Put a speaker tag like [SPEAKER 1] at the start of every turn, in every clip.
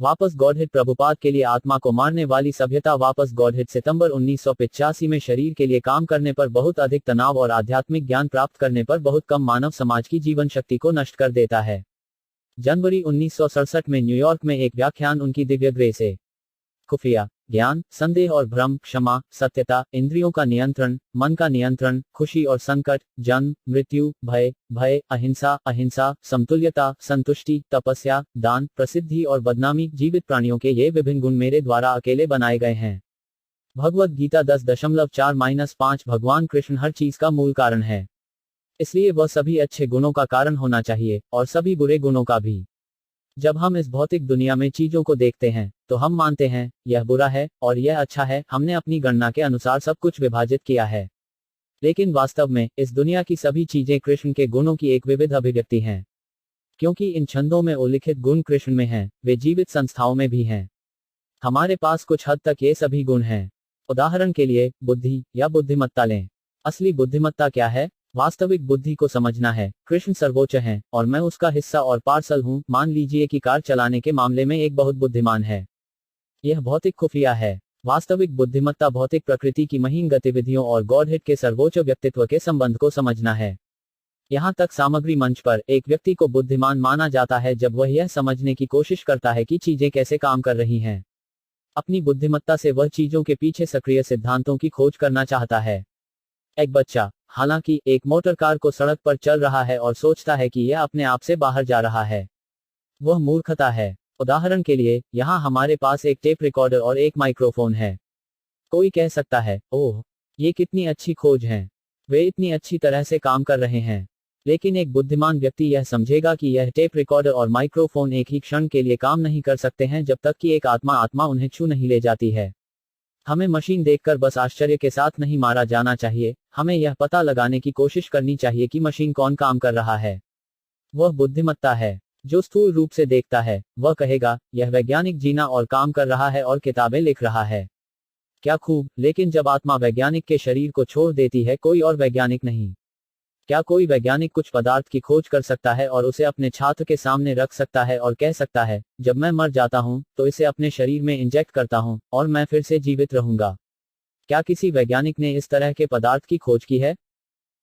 [SPEAKER 1] वापस गॉडहेड प्रभुपाद के लिए आत्मा को मारने वाली सभ्यता वापस गॉडहेड सितंबर 1985 में शरीर के लिए काम करने पर बहुत अधिक तनाव और आध्यात्मिक ज्ञान प्राप्त करने पर बहुत कम मानव समाज की जीवन शक्ति को नष्ट कर देता है। जनवरी 1967 में न्यूयॉर्क में एक व्याख्यान उनकी दिव्य ग्रेस ए खुफिया ज्ञान, संदेह और भ्रम, क्षमा, सत्यता, इंद्रियों का नियंत्रण, मन का नियंत्रण, खुशी और संकट, जन्म, मृत्यु, भय, अहिंसा, समतुल्यता, संतुष्टि, तपस्या, दान, प्रसिद्धि और बदनामी, जीवित प्राणियों के ये विभिन्न गुण मेरे द्वारा अकेले बनाए गए हैं। भगवद गीता 10.4-5 भगवान कृष्ण हर चीज का मूल कारण है, इसलिए वह सभी अच्छे गुणों का कारण होना चाहिए और सभी बुरे गुणों का भी। जब हम इस भौतिक दुनिया में चीजों को देखते हैं तो हम मानते हैं यह बुरा है और यह अच्छा है, हमने अपनी गणना के अनुसार सब कुछ विभाजित किया है। लेकिन वास्तव में इस दुनिया की सभी चीजें कृष्ण के गुणों की एक विविध अभिव्यक्ति हैं। क्योंकि इन छंदों में उल्लिखित गुण कृष्ण में हैं, वे जीवित संस्थाओं में भी हैं। हमारे पास कुछ हद तक ये सभी गुण हैं। उदाहरण के लिए बुद्धि या बुद्धिमत्ता लें। असली बुद्धिमत्ता क्या है? वास्तविक बुद्धि को समझना है। कृष्ण सर्वोच्च हैं और मैं उसका हिस्सा और पार्सल हूं। मान लीजिए कि कार चलाने के मामले में एक बहुत बुद्धिमान है। यह भौतिक खुफिया है। वास्तविक बुद्धिमत्ता भौतिक प्रकृति की महीन गतिविधियों और गॉडहेड के सर्वोच्च व्यक्तित्व के संबंध को समझना है। यहां तक सामग्री मंच पर एक व्यक्ति को बुद्धिमान माना जाता है जब वह यह समझने की कोशिश करता है कि चीजें कैसे काम कर रही हैं। अपनी बुद्धिमत्ता से वह चीजों के पीछे सक्रिय सिद्धांतों की खोज करना चाहता है। एक बच्चा, हालांकि, एक मोटर कार को सड़क पर चल रहा है और सोचता है कि यह अपने आप से बाहर जा रहा है। वह मूर्खता है। उदाहरण के लिए, यहाँ हमारे पास एक टेप रिकॉर्डर और एक माइक्रोफोन है। कोई कह सकता है, ओह, ये कितनी अच्छी खोज है, वे इतनी अच्छी तरह से काम कर रहे हैं। लेकिन एक बुद्धिमान व्यक्ति यह समझेगा कि यह टेप रिकॉर्डर और माइक्रोफोन एक ही क्षण के लिए काम नहीं कर सकते हैं जब तक कि एक आत्मा उन्हें छू नहीं ले जाती है। हमें मशीन देखकर बस आश्चर्य के साथ नहीं मारा जाना चाहिए, हमें यह पता लगाने की कोशिश करनी चाहिए कि मशीन कौन काम कर रहा है। वह बुद्धिमत्ता है। जो स्थूल रूप से देखता है वह कहेगा, यह वैज्ञानिक जीना और काम कर रहा है और किताबें लिख रहा है। क्या खूब। लेकिन जब आत्मा वैज्ञानिक के शरीर को छोड़ देती है, कोई और वैज्ञानिक नहीं। क्या कोई वैज्ञानिक कुछ पदार्थ की खोज कर सकता है और उसे अपने छात्र के सामने रख सकता है और कह सकता है, जब मैं मर जाता हूं तो इसे अपने शरीर में इंजेक्ट करता हूं और मैं फिर से जीवित रहूंगा? क्या किसी वैज्ञानिक ने इस तरह के पदार्थ की खोज की है?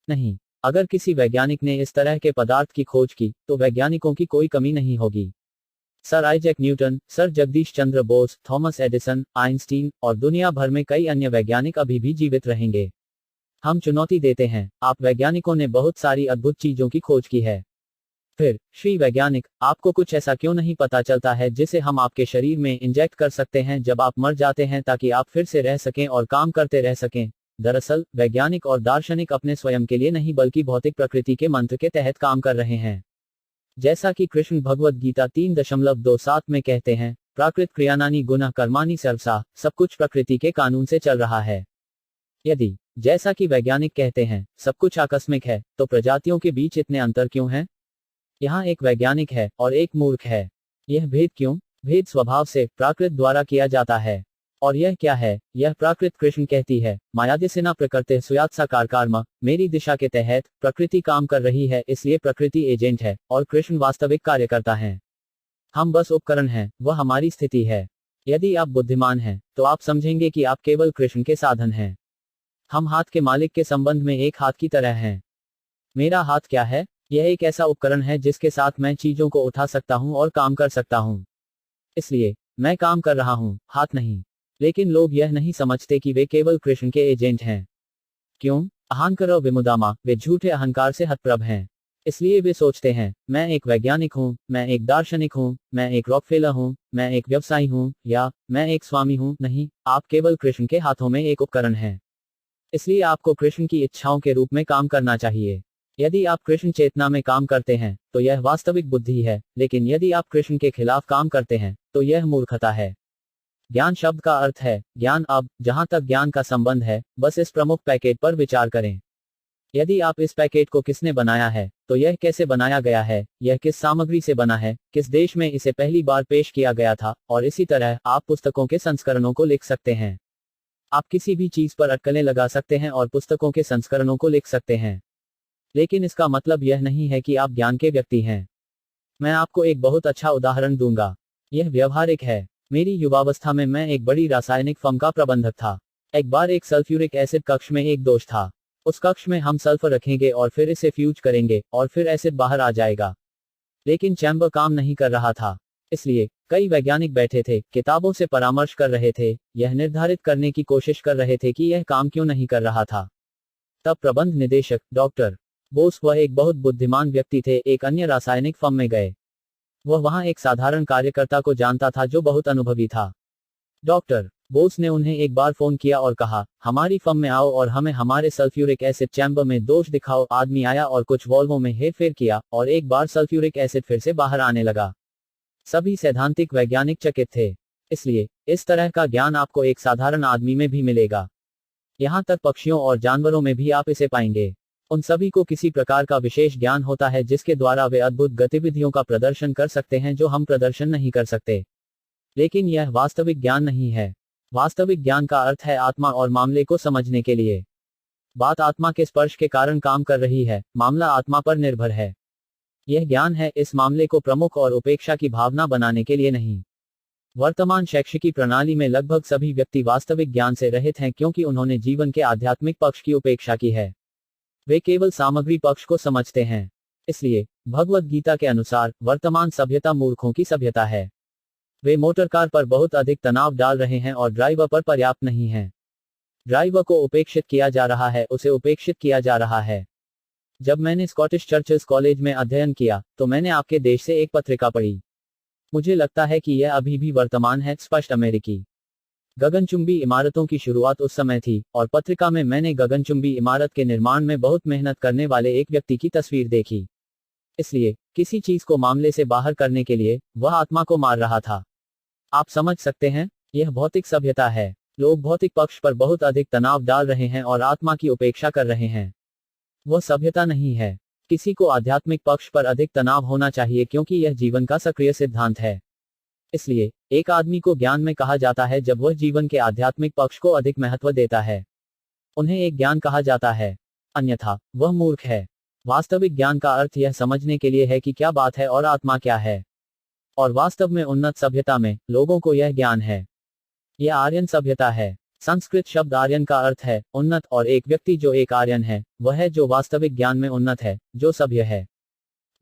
[SPEAKER 1] नहीं। अगर किसी वैज्ञानिक ने इस तरह के पदार्थ की खोज की तो वैज्ञानिकों की कोई कमी नहीं होगी। Sir Isaac Newton, sir Jagdish Chandra Bose, Thomas Edison, Einstein और दुनिया भर में कई अन्य वैज्ञानिक अभी भी जीवित रहेंगे। हम चुनौती देते हैं, आप वैज्ञानिकों ने बहुत सारी अद्भुत चीजों की खोज की है। फिर, श्री वैज्ञानिक, आपको कुछ ऐसा क्यों नहीं पता चलता है जिसे हम आपके शरीर में इंजेक्ट कर सकते हैं जब आप मर जाते हैं ताकि आप फिर से रह सकें और काम करते रह सकें? दरअसल, वैज्ञानिक और दार्शनिक अपने स्वयं के लिए नहीं बल्कि भौतिक प्रकृति के मंत्र के तहत काम कर रहे हैं। जैसा कि कृष्ण भगवद गीता 3.27 में कहते हैं, प्राकृत क्रियानानि गुणः कर्माणि सर्वसा, सब कुछ प्रकृति के कानून से चल रहा है। यदि, जैसा कि वैज्ञानिक कहते हैं, सब कुछ आकस्मिक है, तो प्रजातियों के बीच इतने अंतर क्यों हैं? यहाँ एक वैज्ञानिक है और एक मूर्ख है। यह भेद क्यों? भेद स्वभाव से प्राकृत द्वारा किया जाता है। और यह क्या है? यह प्राकृत कृष्ण कहती है, मायादिसेना प्रकृते सुयात साकार कर्म, मेरी दिशा के तहत प्रकृति काम कर रही है, इसलिए प्रकृति एजेंट है और कृष्ण वास्तविक कार्यकर्ता हैं। हम बस उपकरण हैं, वह हमारी स्थिति है। यदि आप बुद्धिमान हैं तो आप समझेंगे कि आप केवल कृष्ण के साधन हैं। हम हाथ के मालिक के संबंध में एक हाथ की तरह हैं। मेरा हाथ क्या है? यह एक ऐसा उपकरण है जिसके साथ मैं चीजों को उठा सकता हूं और काम कर सकता हूं। इसलिए मैं काम कर रहा हूं, हाथ नहीं। लेकिन लोग यह नहीं समझते कि वे केवल कृष्ण के एजेंट हैं। क्यों? अहंकार विमुदामा, वे झूठे अहंकार से हतप्रभ हैं। इसलिए वे सोचते हैं, मैं एक वैज्ञानिक हूं, मैं एक दार्शनिक हूं, मैं एक रॉकफेलर हूं, मैं एक व्यवसायी हूं, या मैं एक स्वामी हूं। नहीं, आप केवल कृष्ण के हाथों में एक उपकरण हैं। इसलिए आपको कृष्ण की इच्छाओं के रूप में काम करना चाहिए। यदि आप कृष्ण चेतना में काम करते हैं तो यह वास्तविक बुद्धि है, लेकिन यदि आप कृष्ण के खिलाफ काम करते हैं तो यह मूर्खता है। ज्ञान शब्द का अर्थ है ज्ञान। अब जहां तक ज्ञान का संबंध है, बस इस प्रमुख पैकेट पर विचार करें। यदि आप इस पैकेट को किसने बनाया है, तो यह कैसे बनाया गया है, यह किस सामग्री से बना है, किस देश में इसे पहली बार पेश किया गया था, और इसी तरह आप पुस्तकों के संस्करणों को लिख सकते हैं। आप किसी भी चीज पर अटकलें लगा सकते हैं और पुस्तकों के संस्करणों को लिख सकते हैं। लेकिन इसका मतलब यह नहीं है कि आप ज्ञान के व्यक्ति हैं। मैं आपको एक बहुत अच्छा उदाहरण दूंगा। यह व्यवहारिक है। मेरी युवावस्था में मैं एक बड़ी रासायनिक फर्म का प्रबंधक था। एक बार एक सल्फ्यूरिक एसिड कक्ष में एक दोष था। उस कक्ष में हम सल्फर रखेंगे और फिर इसे फ्यूज करेंगे और फिर एसिड बाहर आ जाएगा। लेकिन चैम्बर काम नहीं कर रहा था। इसलिए कई वैज्ञानिक बैठे थे, किताबों से परामर्श कर रहे थे, यह निर्धारित करने की कोशिश कर रहे थे कि यह काम क्यों नहीं कर रहा था। तब प्रबंध निदेशक डॉक्टर बोस, वह एक बहुत बुद्धिमान व्यक्ति थे, एक अन्य रासायनिक फर्म में गए। वह वहां एक साधारण कार्यकर्ता को जानता था जो बहुत अनुभवी था। डॉक्टर बोस ने उन्हें एक बार फोन किया और कहा, हमारी फर्म में आओ और हमें हमारे सल्फ्यूरिक एसिड चैम्बर में दोष दिखाओ। आदमी आया और कुछ वॉल्वों में हेरफेर किया और एक बार सल्फ्यूरिक एसिड फिर से बाहर आने लगा। सभी सैद्धांतिक वैज्ञानिक चकित थे। इसलिए इस तरह का ज्ञान आपको एक साधारण आदमी में भी मिलेगा। यहाँ तक पक्षियों और जानवरों में भी आप इसे पाएंगे। उन सभी को किसी प्रकार का विशेष ज्ञान होता है जिसके द्वारा वे अद्भुत गतिविधियों का प्रदर्शन कर सकते हैं जो हम प्रदर्शन नहीं कर सकते। लेकिन यह वास्तविक ज्ञान नहीं है। वास्तविक ज्ञान का अर्थ है आत्मा और मामले को समझने के लिए। बात आत्मा के स्पर्श के कारण काम कर रही है, मामला आत्मा पर निर्भर है। यह ज्ञान है इस मामले को प्रमुख और उपेक्षा की भावना बनाने के लिए नहीं। वर्तमान शैक्षिकी प्रणाली में लगभग सभी व्यक्ति वास्तविक ज्ञान से रहित हैं क्योंकि उन्होंने जीवन के आध्यात्मिक पक्ष की उपेक्षा की है। वे केवल सामग्री पक्ष को समझते हैं। इसलिए भगवद गीता के अनुसार वर्तमान सभ्यता मूर्खों की सभ्यता है। वे मोटरकार पर बहुत अधिक तनाव डाल रहे हैं और ड्राइवर पर पर्याप्त नहीं है। ड्राइवर को उपेक्षित किया जा रहा है, उसे उपेक्षित किया जा रहा है। जब मैंने स्कॉटिश चर्चेस कॉलेज में अध्ययन किया तो मैंने आपके देश से एक पत्रिका पढ़ी। मुझे लगता है कि यह अभी भी वर्तमान है, स्पष्ट अमेरिकी गगनचुंबी इमारतों की शुरुआत उस समय थी, और पत्रिका में मैंने गगनचुंबी इमारत के निर्माण में बहुत मेहनत करने वाले एक व्यक्ति की तस्वीर देखी। इसलिए किसी चीज को मामले से बाहर करने के लिए वह आत्मा को मार रहा था। आप समझ सकते हैं, यह भौतिक सभ्यता है। लोग भौतिक पक्ष पर बहुत अधिक तनाव डाल रहे हैं और आत्मा की उपेक्षा कर रहे हैं। वह सभ्यता नहीं है। किसी को आध्यात्मिक पक्ष पर अधिक तनाव होना चाहिए क्योंकि यह जीवन का सक्रिय सिद्धांत है। इसलिए एक आदमी को ज्ञान में कहा जाता है जब वह जीवन के आध्यात्मिक पक्ष को अधिक महत्व देता है। उन्हें एक ज्ञान कहा जाता है, अन्यथा वह मूर्ख है। वास्तविक ज्ञान का अर्थ यह समझने के लिए है कि क्या बात है और आत्मा क्या है। और वास्तव में उन्नत सभ्यता में लोगों को यह ज्ञान है। यह आर्यन सभ्यता है। संस्कृत शब्द आर्यन का अर्थ है उन्नत, और एक व्यक्ति जो एक आर्यन है वह है जो वास्तविक ज्ञान में उन्नत है, जो सभ्य है।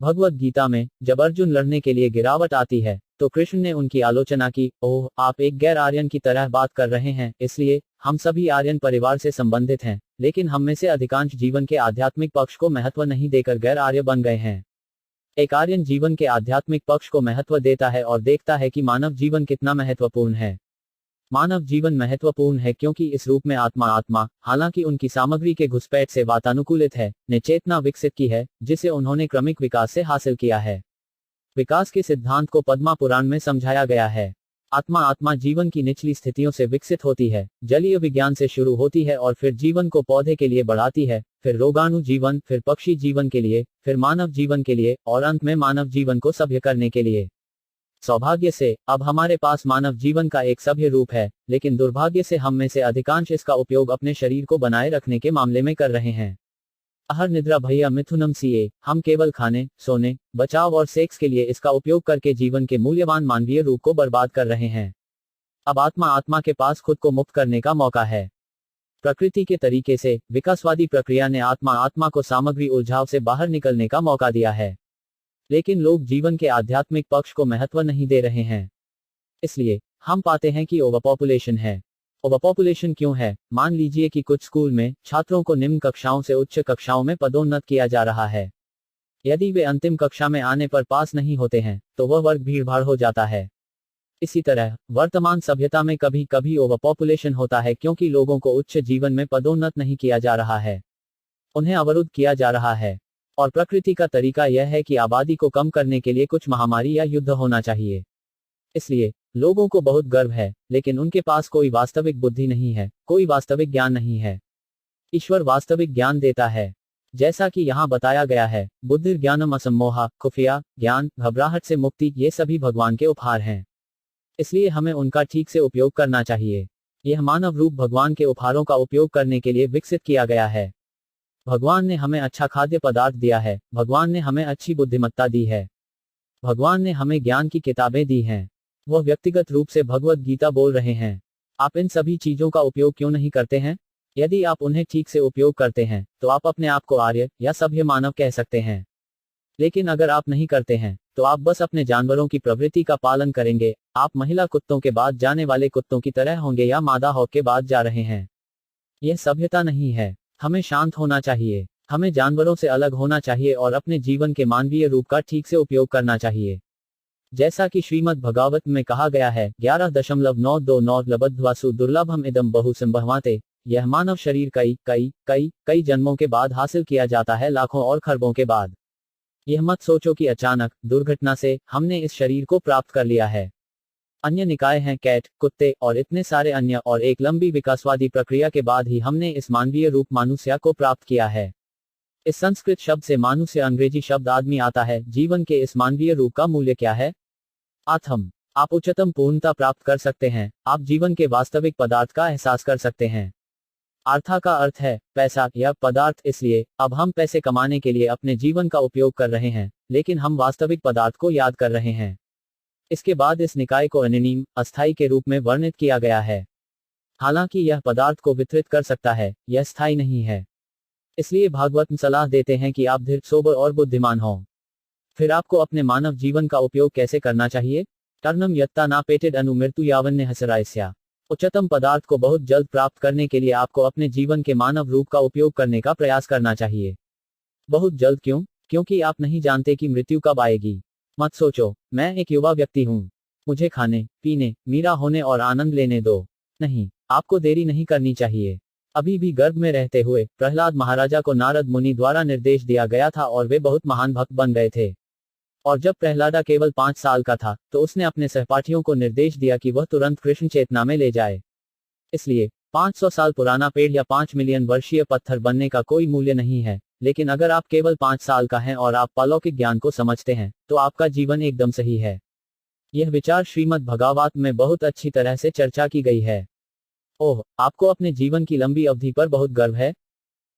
[SPEAKER 1] भगवद गीता में जब अर्जुन लड़ने के लिए गिरावट आती है तो कृष्ण ने उनकी आलोचना की, ओह आप एक गैर आर्यन की तरह बात कर रहे हैं। इसलिए हम सभी आर्यन परिवार से संबंधित हैं, लेकिन हम में से अधिकांश जीवन के आध्यात्मिक पक्ष को महत्व नहीं देकर गैर आर्य बन गए हैं। एक आर्यन जीवन के आध्यात्मिक पक्ष को महत्व देता है और देखता है कि मानव जीवन कितना महत्वपूर्ण है। मानव जीवन महत्वपूर्ण है क्योंकि इस रूप में आत्मा, हालांकि उनकी सामग्री के घुसपैठ से वातानुकूलित है, ने चेतना विकसित की है जिसे उन्होंने क्रमिक विकास से हासिल किया है। विकास के सिद्धांत को पद्मा पुराण में समझाया गया है। आत्मा जीवन की निचली स्थितियों से विकसित होती है, जलीय विज्ञान से शुरू होती है और फिर जीवन को पौधे के लिए बढ़ाती है, फिर रोगाणु जीवन, फिर पक्षी जीवन के लिए, फिर मानव जीवन के लिए, और अंत में मानव जीवन को सभ्य करने के लिए। सौभाग्य से अब हमारे पास मानव जीवन का एक सभ्य रूप है, लेकिन दुर्भाग्य से हम में से अधिकांश इसका उपयोग अपने शरीर को बनाए रखने के मामले में कर रहे हैं। आहार निद्रा भैया मिथुनम सीए, हम केवल खाने, सोने, बचाव और सेक्स के लिए इसका उपयोग करके जीवन के मूल्यवान मानवीय रूप को बर्बाद कर रहे हैं। अब आत्मा के पास खुद को मुक्त करने का मौका है। प्रकृति के तरीके से विकासवादी प्रक्रिया ने आत्मा को सामग्री उलझाव से बाहर निकलने का मौका दिया है, लेकिन लोग जीवन के आध्यात्मिक पक्ष को महत्व नहीं दे रहे हैं। इसलिए हम पाते हैं कि ओवरपॉपुलेशन है। ओवरपॉपुलेशन क्यों है? मान लीजिए कि कुछ स्कूल में छात्रों को निम्न कक्षाओं से उच्च कक्षाओं में पदोन्नत किया जा रहा है। यदि वे अंतिम कक्षा में आने पर पास नहीं होते हैं तो वह वर्ग भीड़भाड़ हो जाता है। इसी तरह वर्तमान सभ्यता में कभी कभी ओवरपॉपुलेशन होता है क्योंकि लोगों को उच्च जीवन में पदोन्नत नहीं किया जा रहा है, उन्हें अवरुद्ध किया जा रहा है। और प्रकृति का तरीका यह है कि आबादी को कम करने के लिए कुछ महामारी या युद्ध होना चाहिए। इसलिए लोगों को बहुत गर्व है, लेकिन उनके पास कोई वास्तविक बुद्धि नहीं है, कोई वास्तविक ज्ञान नहीं है। ईश्वर वास्तविक ज्ञान देता है, जैसा कि यहाँ बताया गया है। बुद्धिर्ज्ञानम असम्मोहा, खुफिया ज्ञान, घबराहट से मुक्ति, ये सभी भगवान के उपहार हैं। इसलिए हमें उनका ठीक से उपयोग करना चाहिए। यह मानव रूप भगवान के उपहारों का उपयोग करने के लिए विकसित किया गया है। भगवान ने हमें अच्छा खाद्य पदार्थ दिया है, भगवान ने हमें अच्छी बुद्धिमत्ता दी है, भगवान ने हमें ज्ञान की किताबें दी हैं। वह व्यक्तिगत रूप से भगवत गीता बोल रहे हैं। आप इन सभी चीजों का उपयोग क्यों नहीं करते हैं? यदि आप उन्हें ठीक से उपयोग करते हैं तो आप अपने आप को आर्य या सभ्य मानव कह सकते हैं। लेकिन अगर आप नहीं करते हैं तो आप बस अपने जानवरों की प्रवृत्ति का पालन करेंगे। आप महिला कुत्तों के बाद जाने वाले कुत्तों की तरह होंगे या मादा हॉक के बाद जा रहे हैं। यह सभ्यता नहीं है। हमें शांत होना चाहिए। हमें जानवरों से अलग होना चाहिए और अपने जीवन के मानवीय रूप का ठीक से उपयोग करना चाहिए। जैसा कि श्रीमद् भगवत में कहा गया है 11.929 लब्ध्वासु दुर्लभम इदम बहु संभवाते, यह मानव शरीर कई जन्मों के बाद हासिल किया जाता है, लाखों और खरबों के बाद। यह मत सोचो कि अचानक दुर्घटना से हमने इस शरीर को प्राप्त कर लिया है। अन्य निकाय हैं कैट, कुत्ते और इतने सारे अन्य, और एक लंबी विकासवादी प्रक्रिया के बाद ही हमने इस मानवीय रूप मानुष्य को प्राप्त किया है। इस संस्कृत शब्द से मानुष्य अंग्रेजी शब्द आदमी आता है। जीवन के इस मानवीय रूप का मूल्य क्या है? आत्म। आप उच्चतम पूर्णता प्राप्त कर सकते हैं। आप जीवन के वास्तविक पदार्थ का एहसास कर सकते हैं। आर्था का अर्थ है पैसा या पदार्थ, इसलिए अब हम पैसे कमाने के लिए अपने जीवन का उपयोग कर रहे हैं, लेकिन हम वास्तविक पदार्थ को याद कर रहे हैं। इसके बाद इस निकाय को अनिनीम, अस्थाई के रूप में वर्णित किया गया है। हालांकि यह पदार्थ को वितरित कर सकता है, यह स्थायी नहीं है। इसलिए भागवत सलाह देते हैं कि आप धीर, सोबर और बुद्धिमान हों। फिर आपको अपने मानव जीवन का उपयोग कैसे करना चाहिए? टर्नम यत्ता ना पेटेड अनु मृत्यु यावन्य हसरायस्या। उच्चतम पदार्थ को बहुत जल्द प्राप्त करने के लिए आपको अपने जीवन के मानव रूप का उपयोग करने का प्रयास करना चाहिए। बहुत जल्द क्यों? क्योंकि आप नहीं जानते कि मृत्यु कब आएगी। मत सोचो, मैं एक युवा व्यक्ति हूँ, मुझे खाने, पीने, मीरा होने और आनंद लेने दो। नहीं, आपको देरी नहीं करनी चाहिए। अभी भी गर्भ में रहते हुए प्रहलाद महाराजा को नारद मुनि द्वारा निर्देश दिया गया था और वे बहुत महान भक्त बन गए थे। और जब प्रहलादा केवल 5 साल का था तो उसने अपने सहपाठियों को निर्देश दिया कि वह तुरंत कृष्ण चेतना में ले जाए। इसलिए 500 साल पुराना पेड़ या 5 मिलियन वर्षीय पत्थर बनने का कोई मूल्य नहीं है। लेकिन अगर आप केवल 5 साल का हैं और आप अलौकिक ज्ञान को समझते हैं तो आपका जीवन एकदम सही है। यह विचार श्रीमद् भगवत में बहुत अच्छी तरह से चर्चा की गई है। ओह, आपको अपने जीवन की लंबी अवधि पर बहुत गर्व है।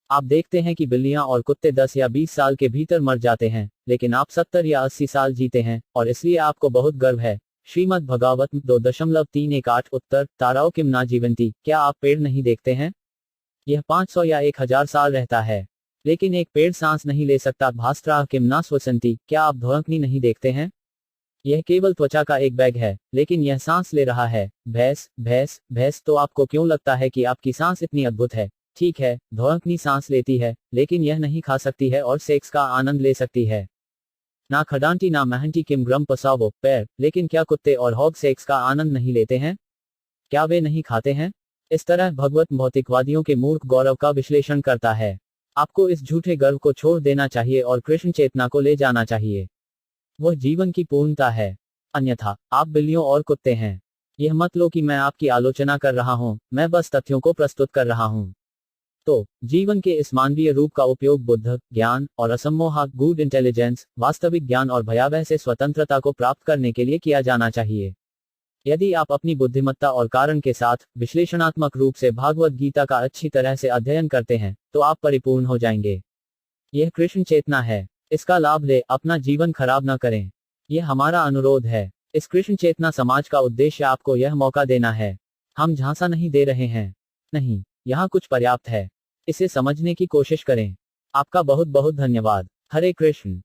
[SPEAKER 1] आप देखते हैं कि बिल्लियां और कुत्ते 10 या 20 साल के भीतर मर जाते हैं, लेकिन आप 70 या 80 साल जीते हैं, और इसलिए आपको बहुत गर्व है। श्रीमद् भगवत 2.318 उत्तर, ताराओं किम ना जीवंती, क्या आप पेड़ नहीं देखते हैं? यह 500 या 1000 साल रहता है, लेकिन एक पेड़ सांस नहीं ले सकता। भास्त्राह किम ना स्वसंती, क्या आप धोंकनी नहीं देखते हैं? यह केवल त्वचा का एक बैग है, लेकिन यह सांस ले रहा है। भैंस भैंस भैंस, तो आपको क्यों लगता है कि आपकी सांस इतनी अद्भुत है? ठीक है, धोंकनी सांस लेती है, लेकिन यह नहीं खा सकती है और सेक्स का आनंद ले सकती है। ना खडांटी ना महंटी किम ग्रम पसावो, पैर, लेकिन क्या कुत्ते और हॉग सेक्स का आनंद नहीं लेते हैं? क्या वे नहीं खाते हैं? इस तरह भगवत भौतिकवादियों के मूर्ख गौरव का विश्लेषण करता है। आपको इस झूठे गर्व को छोड़ देना चाहिए और कृष्ण चेतना को ले जाना चाहिए। वह जीवन की पूर्णता है। अन्यथा आप बिल्लियों और कुत्ते हैं। यह मत लो कि मैं आपकी आलोचना कर रहा हूं, मैं बस तथ्यों को प्रस्तुत कर रहा हूं। तो जीवन के इस मानवीय रूप का उपयोग बुद्ध, ज्ञान और असम्मोहा, गुड इंटेलिजेंस, वास्तविक ज्ञान और भयावह से स्वतंत्रता को प्राप्त करने के लिए किया जाना चाहिए। यदि आप अपनी बुद्धिमत्ता और कारण के साथ विश्लेषणात्मक रूप से भागवत गीता का अच्छी तरह से अध्ययन करते हैं तो आप परिपूर्ण हो जाएंगे। यह कृष्ण चेतना है, इसका लाभ ले, अपना जीवन खराब न करें। यह हमारा अनुरोध है। इस कृष्ण चेतना समाज का उद्देश्य आपको यह मौका देना है। हम झांसा नहीं दे रहे हैं। नहीं, यहाँ कुछ पर्याप्त है। इसे समझने की कोशिश करें। आपका बहुत बहुत धन्यवाद। हरे कृष्ण।